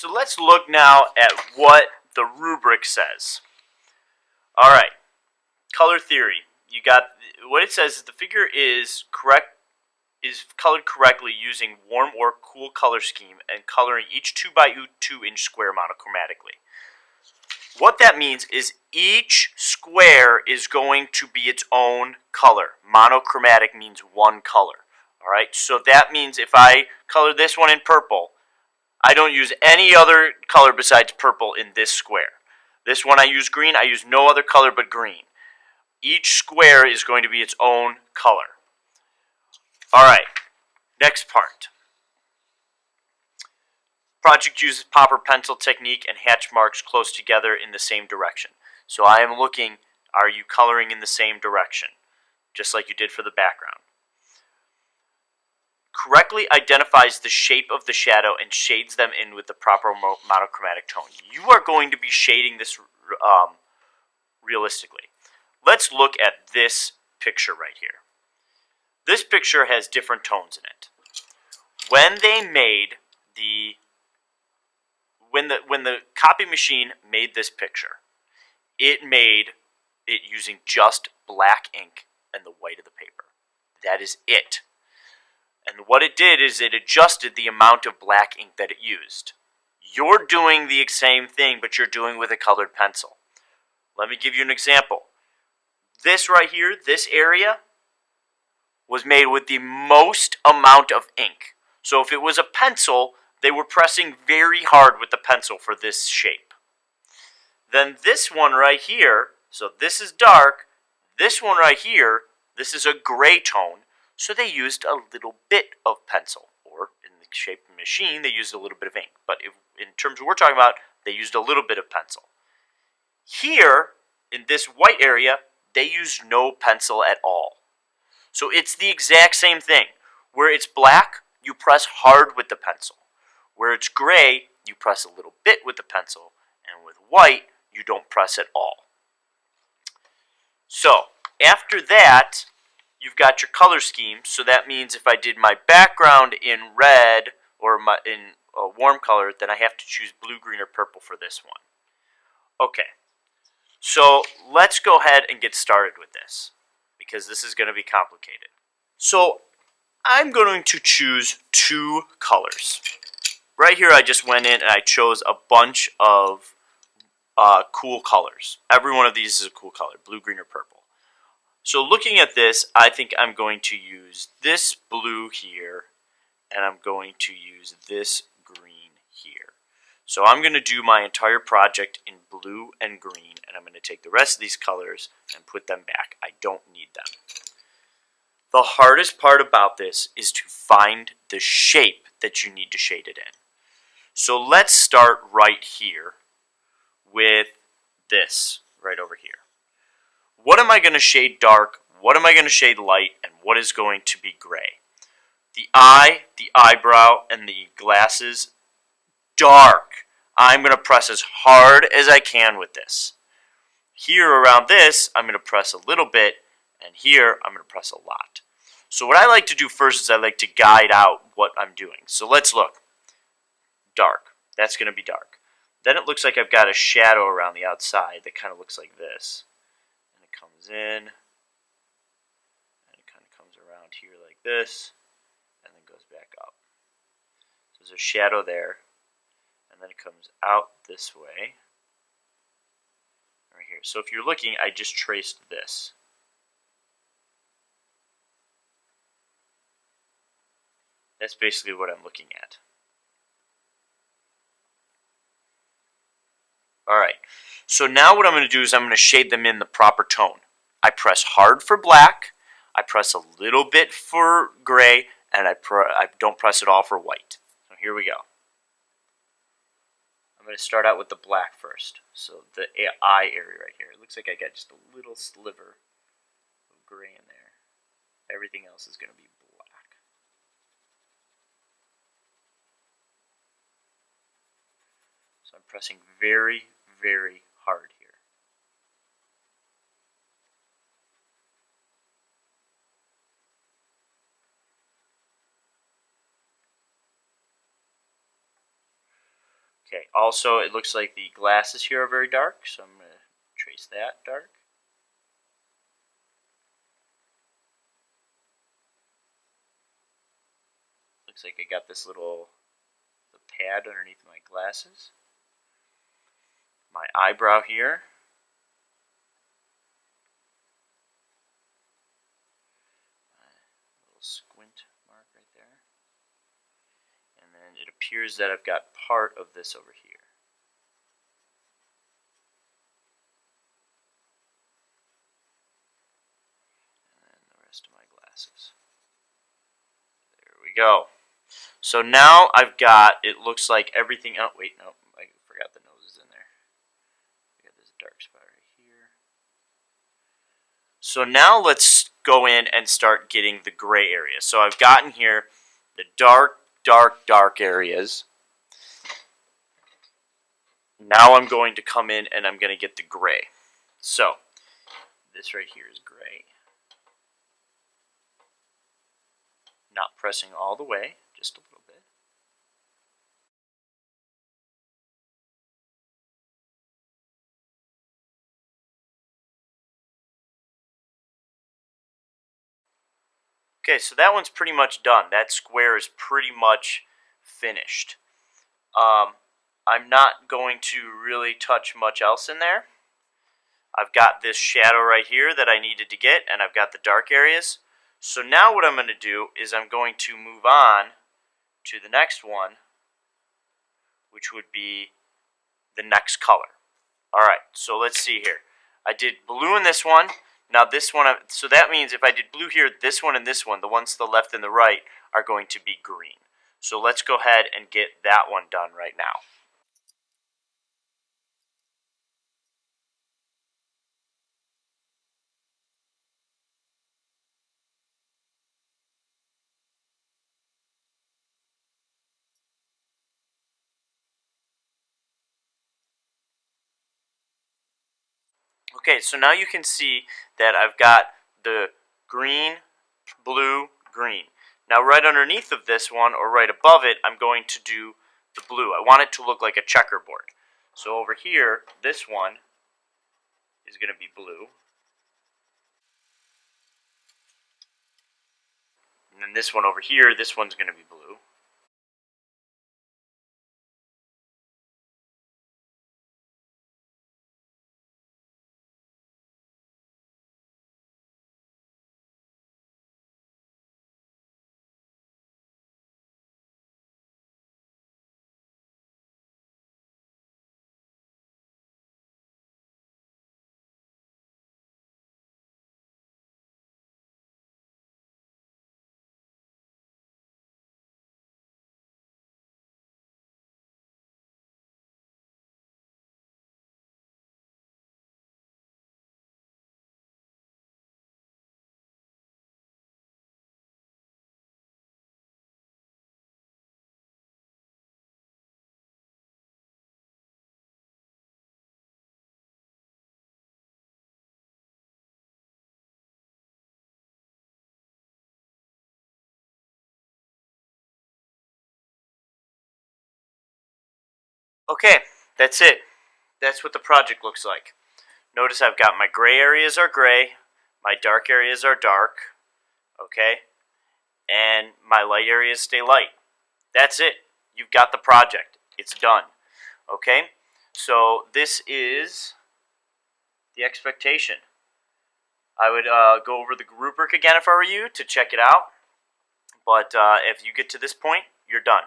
So let's look now at what the rubric says. All right, color theory. You got what it says is the figure is colored correctly using warm or cool color scheme and coloring each 2 by 2 inch square monochromatically. What that means is each square is going to be its own color. Monochromatic means one color. All right, so that means if I color this one in purple, I don't use any other color besides purple in this square. This one I use green, I use no other color but green. Each square is going to be its own color. All right, next part. Project uses popper pencil technique and hatch marks close together in the same direction. So I am looking, are you coloring in the same direction? Just like you did for the background. Correctly identifies the shape of the shadow and shades them in with the proper monochromatic tone. You are going to be shading this realistically. Let's look at this picture right here. This picture has different tones in it. When the copy machine made this picture, it made it using just black ink and the white of the paper. That is it. And what it did is it adjusted the amount of black ink that it used. You're doing the same thing, but you're doing with a colored pencil. Let me give you an example. This right here, this area, was made with the most amount of ink. So if it was a pencil, they were pressing very hard with the pencil for this shape. Then this one right here, so this is dark, this one right here, this is a gray tone, so they used a little bit of pencil, or in the shape of the machine, they used a little bit of ink. But in terms of what we're talking about, they used a little bit of pencil. Here, in this white area, they used no pencil at all. So it's the exact same thing. Where it's black, you press hard with the pencil. Where it's gray, you press a little bit with the pencil. And with white, you don't press at all. So, after that, you've got your color scheme. So that means if I did my background in red or in a warm color, then I have to choose blue, green, or purple for this one. Okay. So let's go ahead and get started with this, because this is going to be complicated. So I'm going to choose 2 colors. Right here I just went in and I chose a bunch of cool colors. Every one of these is a cool color, blue, green, or purple. So looking at this, I think I'm going to use this blue here, and I'm going to use this green here. So I'm going to do my entire project in blue and green, and I'm going to take the rest of these colors and put them back. I don't need them. The hardest part about this is to find the shape that you need to shade it in. So let's start right here with this right over here. What am I going to shade dark? What am I going to shade light? And what is going to be gray? The eye, the eyebrow, and the glasses, dark. I'm going to press as hard as I can with this. Here around this, I'm going to press a little bit, and here I'm going to press a lot. So what I like to do first is I like to guide out what I'm doing. So let's look. Dark. That's going to be dark. Then it looks like I've got a shadow around the outside that kind of looks like this. And it comes in, and it kind of comes around here like this, and then goes back up. So there's a shadow there. And then it comes out this way, right here. So if you're looking, I just traced this. That's basically what I'm looking at. Alright, so now what I'm going to do is I'm going to shade them in the proper tone. I press hard for black, I press a little bit for gray, and I don't press at all for white. So here we go. I'm going to start out with the black first. So the eye area right here. It looks like I got just a little sliver of gray in there. Everything else is going to be black. So I'm pressing very, very hard here. Okay, also it looks like the glasses here are very dark, so I'm going to trace that dark. Looks like I got this little pad underneath my glasses. My eyebrow here. Little squint mark right there. And then it appears that I've got part of this over here. And then the rest of my glasses. There we go. So now I've got, it looks like everything, oh wait, no, I forgot the nose is in there. I got this dark spot right here. So now let's go in and start getting the gray area. So I've gotten here the dark, dark areas. Now I'm going to come in and I'm going to get the gray. So this right here is gray. Not pressing all the way, just a little bit. Okay, so that one's pretty much done. That square is pretty much finished. I'm not going to really touch much else in there. I've got this shadow right here that I needed to get, and I've got the dark areas. So now what I'm going to do is I'm going to move on to the next one, which would be the next color. Alright, so let's see here. I did blue in this one. Now this one, so that means if I did blue here, this one and this one, the ones to the left and the right, are going to be green. So let's go ahead and get that one done right now. Okay, so now you can see that I've got the green, blue, green. Now right underneath of this one, or right above it, I'm going to do the blue. I want it to look like a checkerboard. So over here, this one is going to be blue. And then this one over here, this one's going to be blue. Okay, that's it. That's what the project looks like. Notice I've got my gray areas are gray, my dark areas are dark, okay, and my light areas stay light. That's it. You've got the project. It's done, okay? So this is the expectation. I would go over the rubric again if I were you to check it out, but if you get to this point, you're done.